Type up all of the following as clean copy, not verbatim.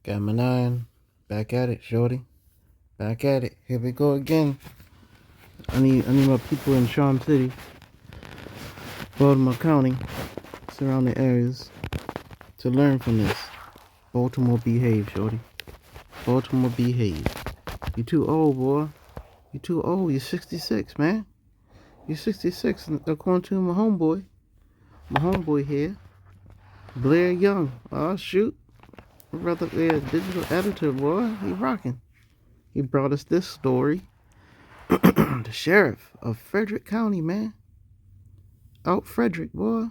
Got my 9. Back at it, shorty. Back at it. Here we go again. I need my people in Charm City, Baltimore County, surrounding areas to learn from this. Baltimore behave, shorty. Baltimore behave. You too old, boy. You too old. You're 66, man. You're 66, according to my homeboy. My homeboy here, Blair Young. Oh, shoot. Brother, yeah, digital editor, boy. He rocking. He brought us this story. The sheriff of Frederick County, man. Out Frederick, boy.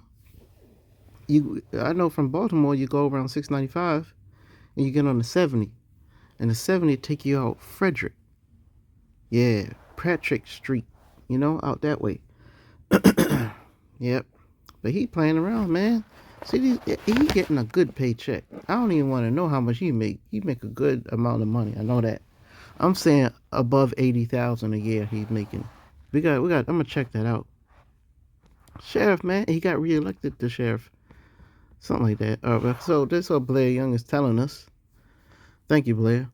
I know from Baltimore you go around 695 and you get on the 70. And the 70 take you out Frederick. Yeah, Patrick Street, out that way. Yep. But he playing around, man. See, he getting a good paycheck. I don't even want to know how much he make. He make a good amount of money. I know that. I'm saying above 80,000 a year he's making. I'm gonna check that out. Sheriff, man, he got reelected to sheriff. Something like that. So this is what Blair Young is telling us. Thank you, Blair.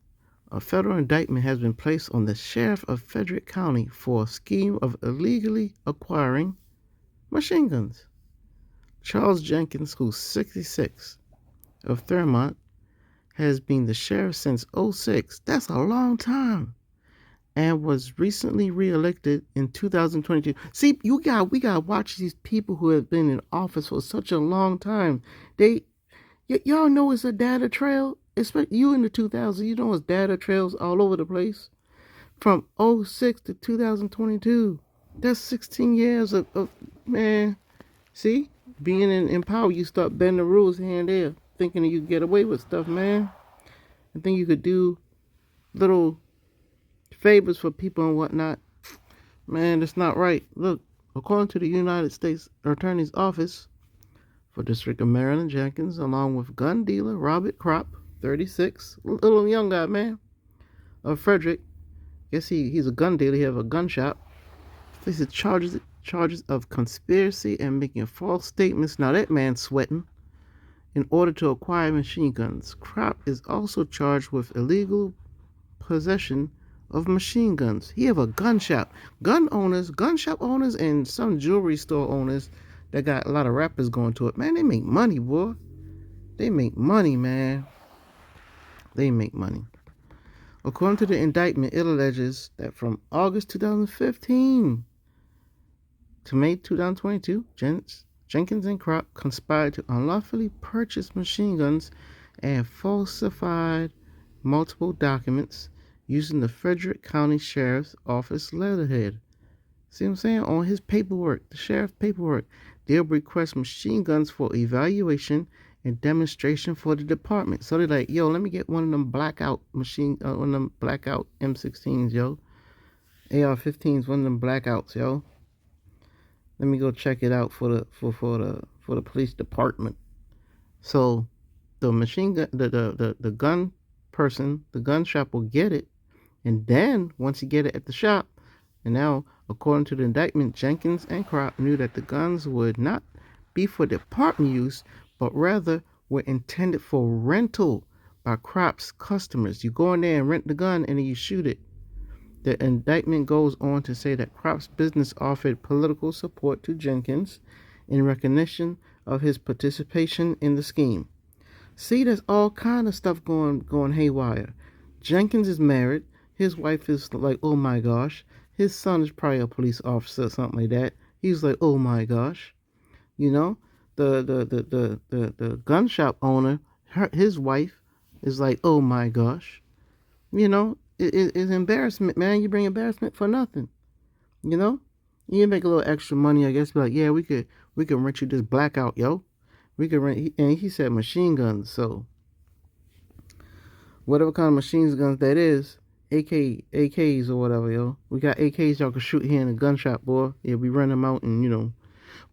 A federal indictment has been placed on the sheriff of Frederick County for a scheme of illegally acquiring machine guns. Charles Jenkins, who's 66, of Thurmont, has been the sheriff since '06. That's a long time. And was recently reelected in 2022. See, we gotta watch these people who have been in office for such a long time. Y'all know it's a data trail. Especially you in the 2000s, you know it's data trails all over the place. From '06 to 2022. That's 16 years of man. See, being in power, you start bending the rules here and there, thinking that you could get away with stuff, man. I think you could do little favors for people and whatnot. Man, that's not right. Look, according to the United States Attorney's Office for District of Maryland, Jenkins, along with gun dealer Robert Kropp, 36, little young guy, man, of Frederick. Guess he's a gun dealer. He have a gun shop. Faces charges of conspiracy and making false statements. Now that man's sweating. In order to acquire machine guns, Kropp is also charged with illegal possession of machine guns. He have a gun shop. Gun shop owners, and some jewelry store owners that got a lot of rappers going to it. Man, they make money, boy. They make money, man. They make money. According to the indictment, it alleges that from August 2015 to May 2022, Jenkins and Kropp conspired to unlawfully purchase machine guns and falsified multiple documents using the Frederick County Sheriff's Office letterhead. See what I'm saying? On his paperwork, the sheriff's paperwork, they'll request machine guns for evaluation and demonstration for the department. So they're like, yo, let me get one of them blackout one of them blackout M16s, yo. AR-15s, one of them blackouts, yo. Let me go check it out for the police department. So the machine gun, the gun person, the gun shop will get it, and then once you get it at the shop, and now according to the indictment, Jenkins and Kropp knew that the guns would not be for department use, but rather were intended for rental by Kropp's customers. You go in there and rent the gun, and then you shoot it. The indictment goes on to say that Kropp's business offered political support to Jenkins in recognition of his participation in the scheme. See, there's all kind of stuff going haywire. Jenkins is married. His wife is like, oh my gosh. His son is probably a police officer or something like that. He's like, oh my gosh. You know, the gun shop owner, his wife is like, oh my gosh. You know, it's embarrassment, man. You bring embarrassment for nothing. You know, you make a little extra money, I guess. Be like, yeah, we could rent you this blackout, yo. We could rent, and he said machine guns. So whatever kind of machine guns that is, AKs or whatever, yo. We got AKs y'all can shoot here in a gun shop, boy. Yeah, we rent them out, and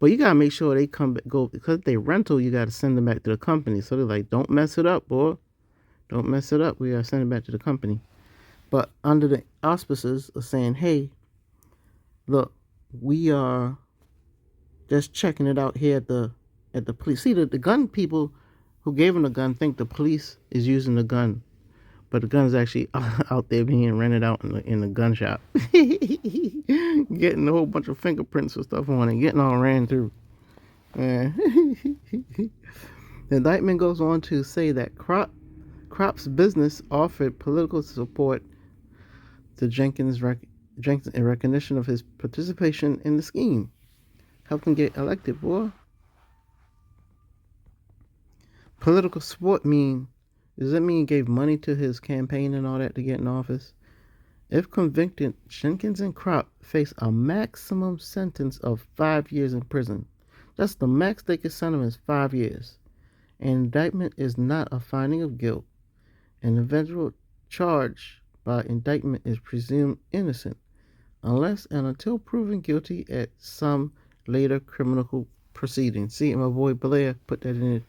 but you gotta make sure they go, because if they rental, you gotta send them back to the company. So they're like, don't mess it up, boy. Don't mess it up. We gotta send it back to the company. But under the auspices of saying, hey, look, we are just checking it out here at the police. See, the gun people who gave him the gun think the police is using the gun, but the gun is actually out there being rented out in the gun shop. Getting a whole bunch of fingerprints and stuff on it, getting all ran through. Man. The indictment goes on to say that Crop's business offered political support to Jenkins in recognition of his participation in the scheme. Helped him get elected, boy. Political support does that mean he gave money to his campaign and all that to get in office? If convicted, Jenkins and Crop face a maximum sentence of 5 years in prison. That's the max they could send him is 5 years. An indictment is not a finding of guilt. An individual charged by indictment is presumed innocent unless and until proven guilty at some later criminal proceeding. See, my boy Blair put that in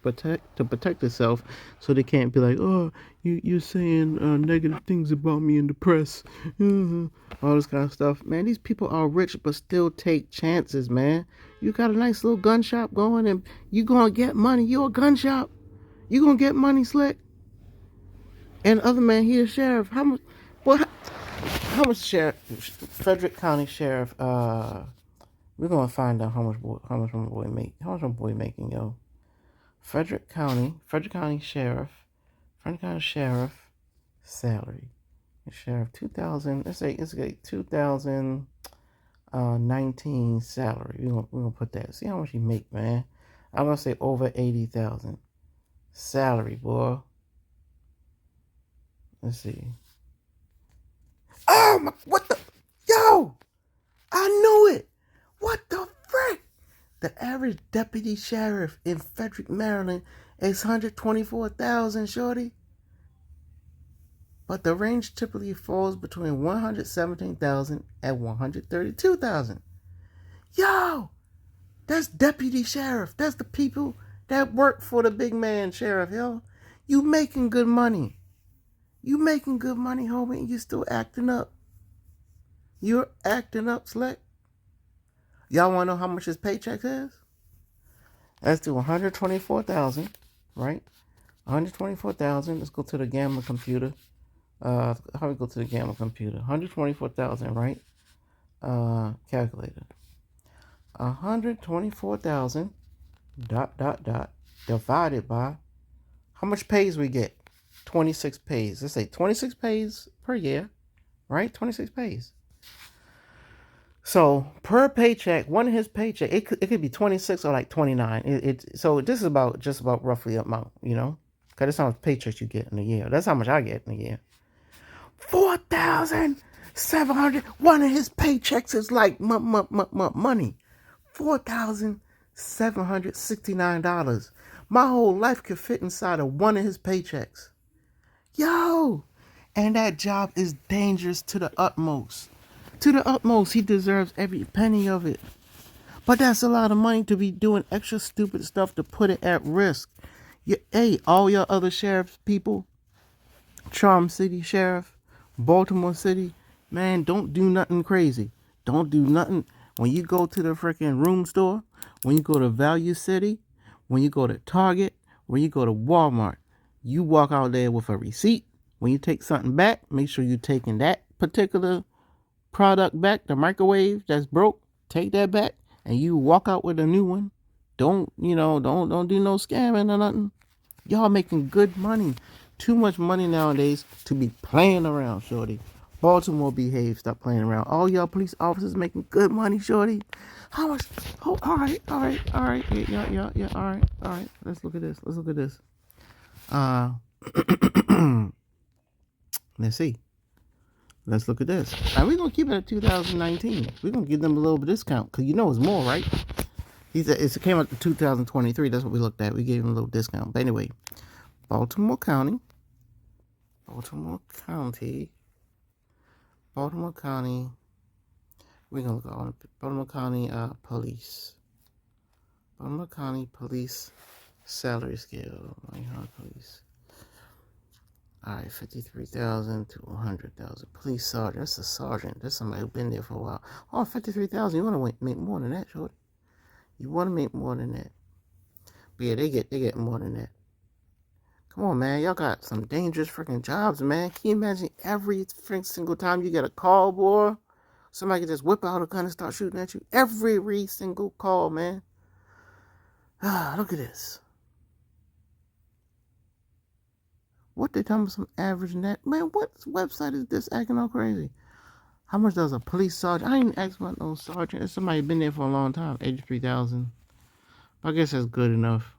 to protect himself, so they can't be like, oh, you're saying negative things about me in the press, all this kind of stuff. Man, these people are rich but still take chances, man. You got a nice little gun shop going and you gonna get money. You're a gun shop, you gonna get money, Slick. And the other man, he a sheriff. How much? Well, how much sheriff? Frederick County Sheriff. We're gonna find out how much my boy make. How much my boy making, yo? Frederick County Sheriff salary. Sheriff 2000. Let's say it's a 2019 salary. We're gonna put that. See how much he make, man. I'm gonna say over 80,000 salary, boy. Let's see. Oh my! What the? Yo! I knew it. What the frick? The average deputy sheriff in Frederick, Maryland is $124,000, shorty. But the range typically falls between $117,000 and $132,000. Yo, that's deputy sheriff. That's the people that work for the big man sheriff, yo. You making good money. You making good money, homie, and you still acting up. You're acting up, Slick. Y'all want to know how much his paycheck is? Let's do 124,000, right? 124,000. Let's go to the gamma computer. How do we go to the gamma computer? 124,000, right? Calculator. 124,000 ... divided by how much pays we get? 26 pays. Let's say 26 pays per year, right? 26 pays. So per paycheck, one of his paycheck, it could be 26 or like 29. So this is just about roughly amount, because that's how much paychecks you get in a year. That's how much I get in a year. 4,700. One of his paychecks is like money. $4,769. My whole life could fit inside of one of his paychecks. Yo, and that job is dangerous to the utmost. To the utmost, he deserves every penny of it. But that's a lot of money to be doing extra stupid stuff to put it at risk. Hey, all your other sheriffs people, Charm City Sheriff, Baltimore City, man, don't do nothing crazy. Don't do nothing. When you go to the freaking room store, when you go to Value City, when you go to Target, when you go to Walmart, you walk out there with a receipt. When you take something back, make sure you're taking that particular product back, the microwave that's broke, take that back, and you walk out with a new one. Don't do no scamming or nothing. Y'all making good money. Too much money nowadays to be playing around, shorty. Baltimore behave, stop playing around. All y'all police officers making good money, shorty. How much? Oh, all right. Yeah, all right. Let's look at this. Let's see. Let's look at this. Now, we're going to keep it at 2019. We're going to give them a little bit of discount because it's more, right? It came out to 2023. That's what we looked at. We gave them a little discount. But anyway, Baltimore County. We're going to look at Baltimore County Police. Baltimore County Police salary scale. Police. All right, 53,000 to 100,000. Police sergeant. That's a sergeant. That's somebody who's been there for a while. Oh, 53,000. You want to make more than that, shorty. You want to make more than that. But yeah, they get more than that. Come on, man. Y'all got some dangerous freaking jobs, man. Can you imagine every freaking single time you get a call, boy? Somebody can just whip out a gun and start shooting at you. Every single call, man. Ah, look at this. What they tell me some average net? Man, what website is this acting all crazy? How much does a police sergeant? I ain't asked about no sergeant. It's somebody been there for a long time. 83,000. I guess that's good enough.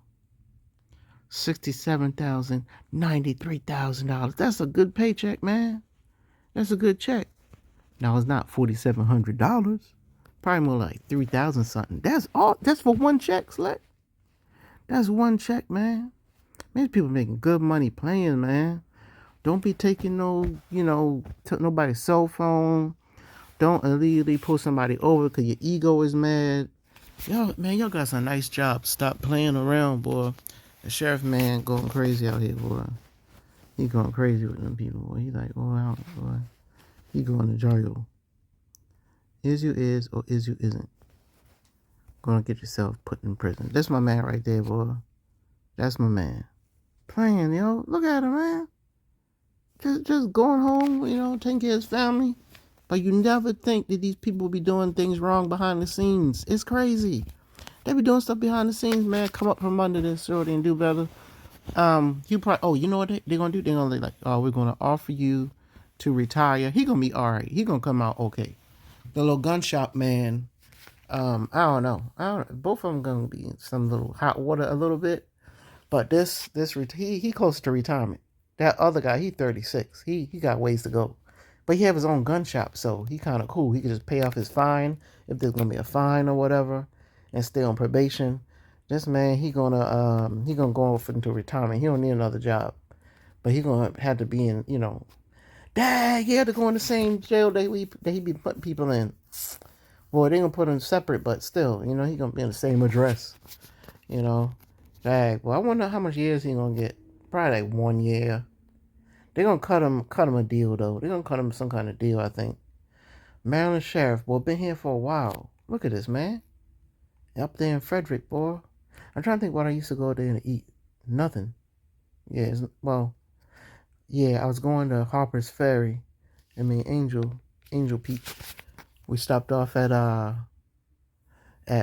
67,000, $93,000. That's a good paycheck, man. That's a good check. Now it's not $4,700. Probably more like 3,000 something. That's all. That's for one check, Slack. That's one check, man. Man, people making good money playing, man. Don't be taking no, nobody's cell phone. Don't illegally pull somebody over because your ego is mad. Y'all got some nice jobs. Stop playing around, boy. The sheriff man going crazy out here, boy. He going crazy with them people, boy. He like, oh, boy. He going to jail. Is you is or is you isn't. Gonna get yourself put in prison. That's my man right there, boy. That's my man. Playing, yo. Look at him, man. Just going home, taking care of his family. But you never think that these people be doing things wrong behind the scenes. It's crazy. They be doing stuff behind the scenes, man. Come up from under this shorty and do better. You probably, you know what they're gonna do? They're gonna like, oh, we're gonna offer you to retire. He gonna be all right. He gonna come out okay. The little gun shop man, I don't know. Both of them gonna be in some little hot water a little bit. But he close to retirement. That other guy, he 36. He got ways to go. But he have his own gun shop, so he kind of cool. He can just pay off his fine if there's gonna be a fine or whatever, and stay on probation. This man, he gonna go off into retirement. He don't need another job, but he gonna have to be in, dang, he had to go in the same jail that he be putting people in. Boy, they gonna put him separate, but still, he gonna be in the same address. Dang. Well, I wonder how much years he gonna get. Probably like 1 year. They're gonna cut him a deal though. They're gonna cut him some kind of deal, I think. Maryland Sheriff, boy, been here for a while. Look at this, man. Up there in Frederick, boy. I'm trying to think what I used to go there and eat. Nothing. Yeah, I was going to Harper's Ferry. Angel Peak. We stopped off at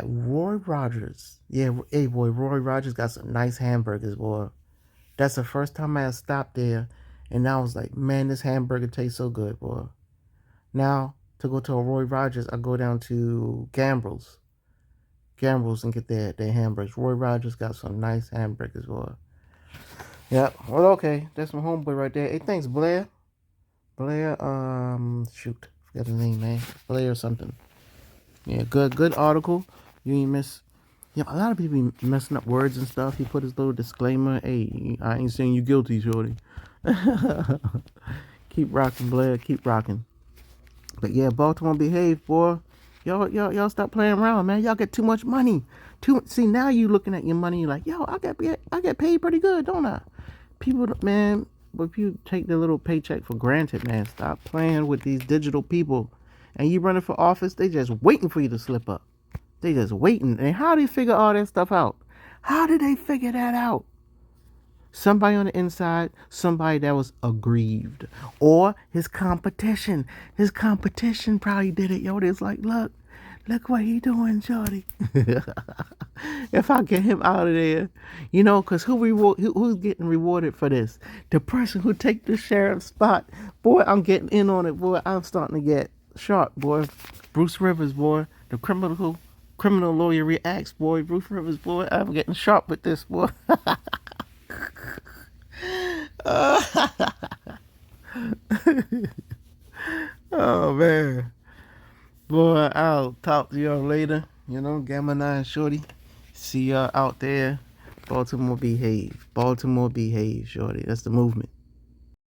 Roy Rogers. Yeah, hey boy, Roy Rogers got some nice hamburgers, boy. That's the first time I had stopped there, and I was like, man, this hamburger tastes so good, boy. Now, to go to a Roy Rogers, I go down to Gambril's and get their hamburgers. Roy Rogers got some nice hamburgers, boy. Yep. Well, okay. That's my homeboy right there. Hey, thanks, Blair. Blair, shoot. Forgot his name, man. Blair or something. Yeah, good article. You ain't miss. Yeah, a lot of people be messing up words and stuff. He put his little disclaimer. Hey, I ain't saying you guilty, shorty. Keep rocking, Blair. Keep rocking. But yeah, Baltimore behave, boy. Y'all stop playing around, man. Y'all get too much money. See, now you looking at your money, you're like, yo, I get paid pretty good, don't I? People, man, but if you take the little paycheck for granted, man, stop playing with these digital people. And you running for office, they just waiting for you to slip up. They just waiting. And how do they figure all that stuff out? How did they figure that out? Somebody on the inside, somebody that was aggrieved. Or his competition. His competition probably did it. Yo, it's like, look what he doing, shorty. If I get him out of there, because who's getting rewarded for this? The person who take the sheriff's spot. Boy, I'm getting in on it, boy. I'm starting to get sharp, boy. Bruce Rivers, boy. The criminal lawyer reacts, boy. Bruce Rivers, boy. I'm getting sharp with this, boy. Oh, man. Boy, I'll talk to y'all later. Gamma 9 Shorty. See y'all out there. Baltimore behave. Baltimore behave, shorty. That's the movement.